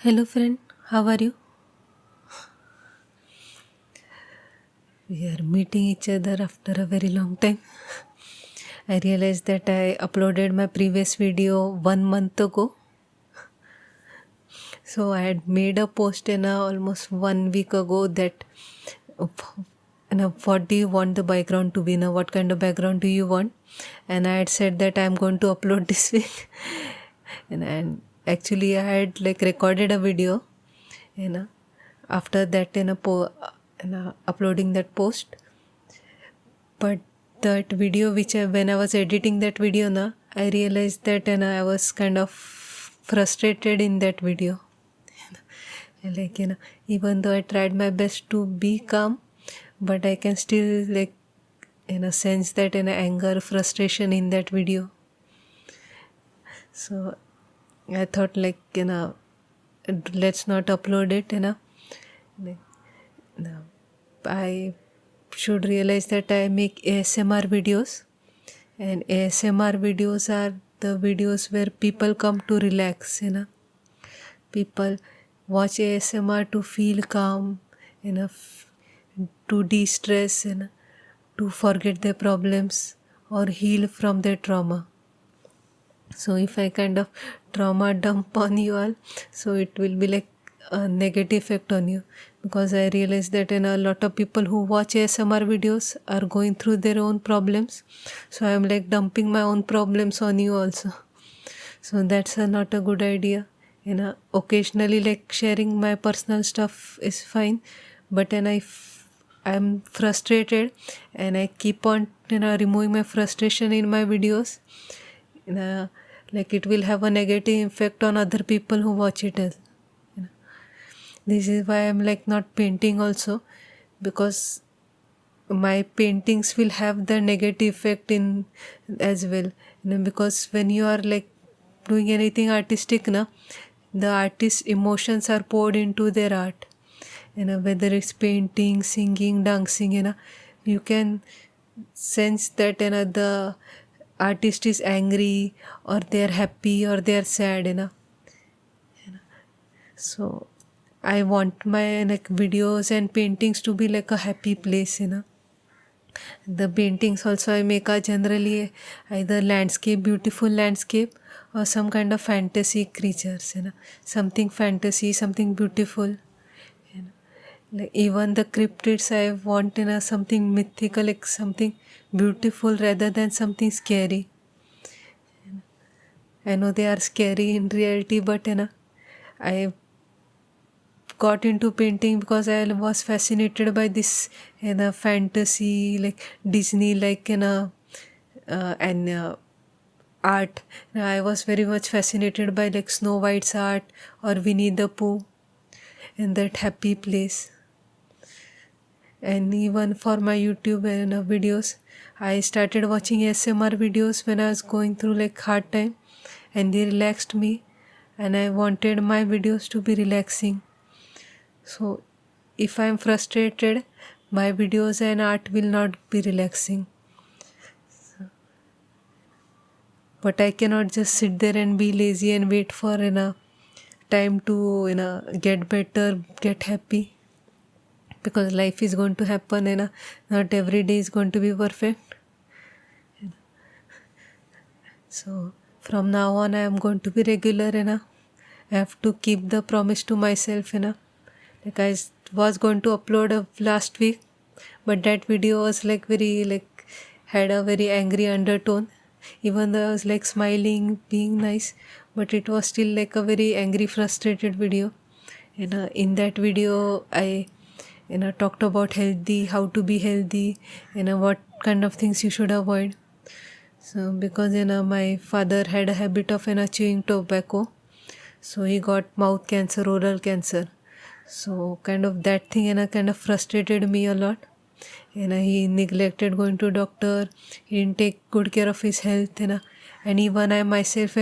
Hello, friend. How are you? We are meeting each other after a very long time. I realized that I uploaded my previous video 1 month ago. So I had made a post in almost 1 week ago that what do you want the background to be? What kind of background do you want? And I had said that I'm going to upload this week. and actually I had recorded a video. You know, after that uploading that post. But that video when I was editing that video I realized that I was kind of frustrated in that video. Even though I tried my best to be calm, but I can still sense that anger, frustration in that video. So I thought let's not upload it. I should realize that I make ASMR videos, and ASMR videos are the videos where people come to relax. People watch ASMR to feel calm, to de-stress, to forget their problems or heal from their trauma. So if I kind of trauma dump on you all, so it will be like a negative effect on you, because I realize that a lot of people who watch ASMR videos are going through their own problems. So I'm dumping my own problems on you also. So that's not a good idea. Occasionally sharing my personal stuff is fine, but I'm frustrated and I keep on removing my frustration in my videos, it will have a negative effect on other people who watch it as. This is why I'm not painting also, because my paintings will have the negative effect in as well. Because when you are doing anything artistic the artist's emotions are poured into their art. Whether it's painting, singing, dancing, you can sense that the artist is angry or they're happy or they're sad. So I want my videos and paintings to be a happy place. The paintings also I make are generally either landscape, beautiful landscape, or some kind of fantasy creatures. Something fantasy, something beautiful. Even the cryptids I want something mythical, something beautiful rather than something scary. I know they are scary in reality, but I got into painting because I was fascinated by this fantasy, Disney, and art. I was very much fascinated by Snow White's art or Winnie the Pooh, in that happy place. And even for my YouTube videos, I started watching ASMR videos when I was going through hard time, and they relaxed me, and I wanted my videos to be relaxing. So if I am frustrated, my videos and art will not be relaxing. But I cannot just sit there and be lazy and wait for time to get better, get happy. Because life is going to happen, not every day is going to be perfect. So from now on I am going to be regular. I have to keep the promise to myself. I was going to upload last week, but that video was very had a very angry undertone. Even though I was smiling, being nice, but it was still a very angry, frustrated video. In that video I talked about healthy, how to be healthy, what kind of things you should avoid. So because my father had a habit of chewing tobacco, so he got mouth cancer, oral cancer. So kind of that thing kind of frustrated me a lot. He neglected going to doctor. He didn't take good care of his health. And even I myself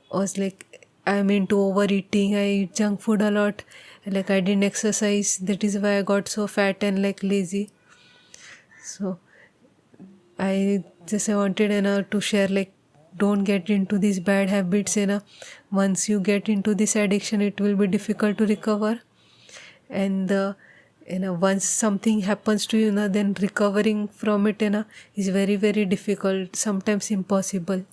was I'm into overeating. I eat junk food a lot. I didn't exercise. That is why I got so fat and lazy. So I wanted to share don't get into these bad habits, once you get into this addiction, it will be difficult to recover. And once something happens to you, then recovering from it, is very, very difficult, sometimes impossible,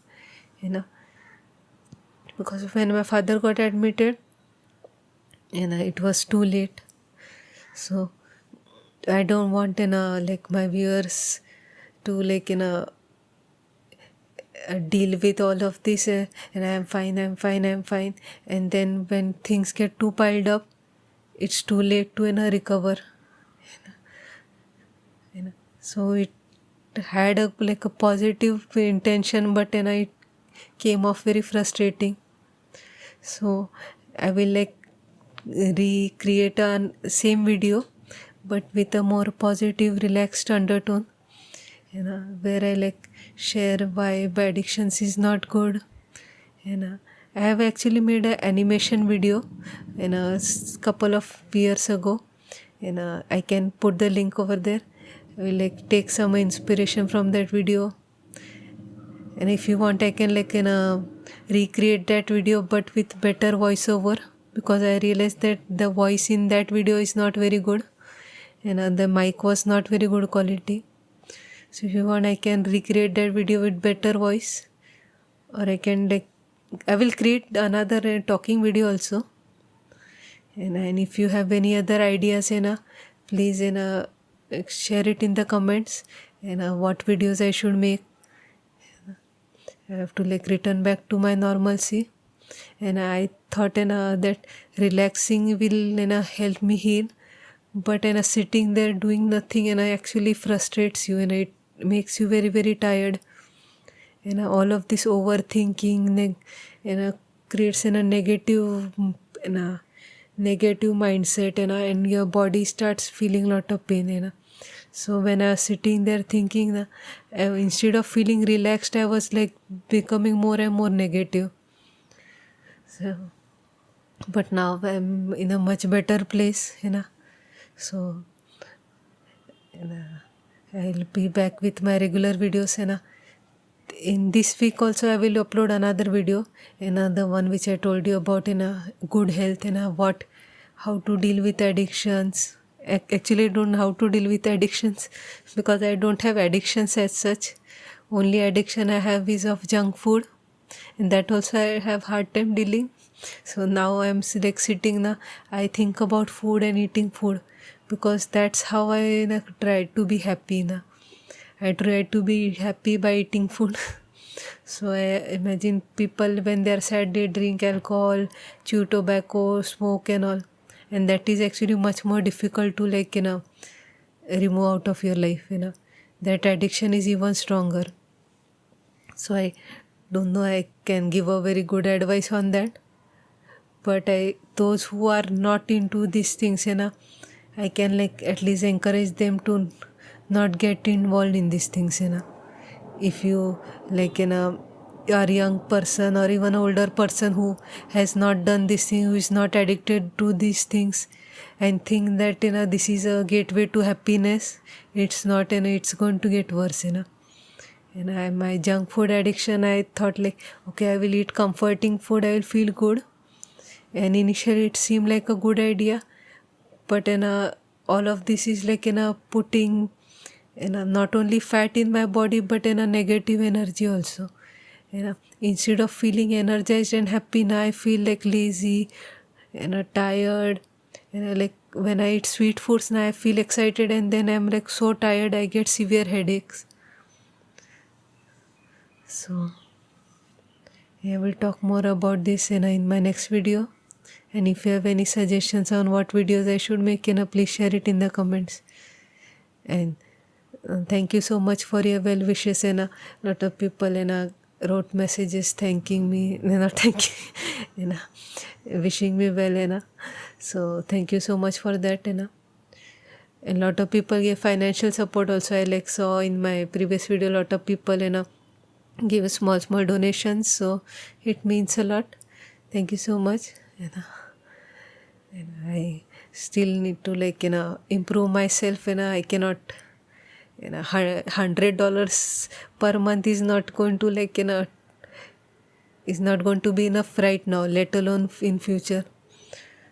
because when my father got admitted, it was too late. So I don't want, like my viewers to deal with all of this, and I'm fine. And then when things get too piled up, it's too late to recover. So it had a positive intention, but it came off very frustrating. So I will recreate a same video, but with a more positive, relaxed undertone, where I share why addictions is not good. I have actually made an animation video a couple of years ago, I can put the link over there. I will take some inspiration from that video, and if you want, I can recreate that video but with better voiceover, because I realized that the voice in that video is not very good, the mic was not very good quality. So if you want, I can recreate that video with better voice, or I can I will create another talking video also. And if you have any other ideas, please share it in the comments, what videos I should make. I have to return back to my normalcy, and I thought that relaxing will help me heal, but sitting there doing nothing actually frustrates you, it makes you very, very tired. All of this overthinking creates a negative negative mindset, and your body starts feeling lot of pain. So when I was sitting there thinking, instead of feeling relaxed, I was becoming more and more negative. So, but now I'm in a much better place, so I'll be back with my regular videos, in this week also I will upload another video, another one which I told you about good health, how to deal with addictions. Actually, I don't know how to deal with addictions, because I don't have addictions as such. Only addiction I have is of junk food, and that also I have hard time dealing. So now I'm sitting now, I think about food and eating food, because that's how I try to be happy now. I try to be happy by eating food. So I imagine people, when they're sad, they drink alcohol, chew tobacco, smoke and all. And that is actually much more difficult to remove out of your life. That addiction is even stronger. So I don't know I can give a very good advice on that. But those who are not into these things, I can at least encourage them to not get involved in these things. If you are a young person or even older person who has not done this thing, who is not addicted to these things, and think that this is a gateway to happiness, it's not, it's going to get worse. My junk food addiction, I thought okay, I will eat comforting food, I will feel good. And initially it seemed like a good idea, but all of this is putting not only fat in my body, but a negative energy also. Instead of feeling energized and happy, now I feel lazy tired. When I eat sweet foods, now I feel excited, and then I'm so tired, I get severe headaches. So I will talk more about this in my next video. And if you have any suggestions on what videos I should make, please share it in the comments. And thank you so much for your well wishes. A lot of people wrote messages thanking me, wishing me well. So thank you so much for that. And a lot of people gave financial support also. I saw in my previous video, a lot of people give small donations. So it means a lot. Thank you so much. And I still need to improve myself. I cannot, $100 per month is not going to is not going to be enough right now, let alone in future.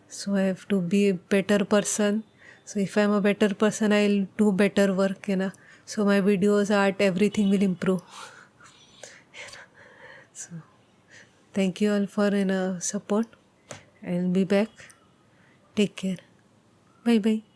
So I have to be a better person. So if I'm a better person, I'll do better work, so my videos, art, everything will improve. So thank you all for support. I'll be back. Take care. Bye bye.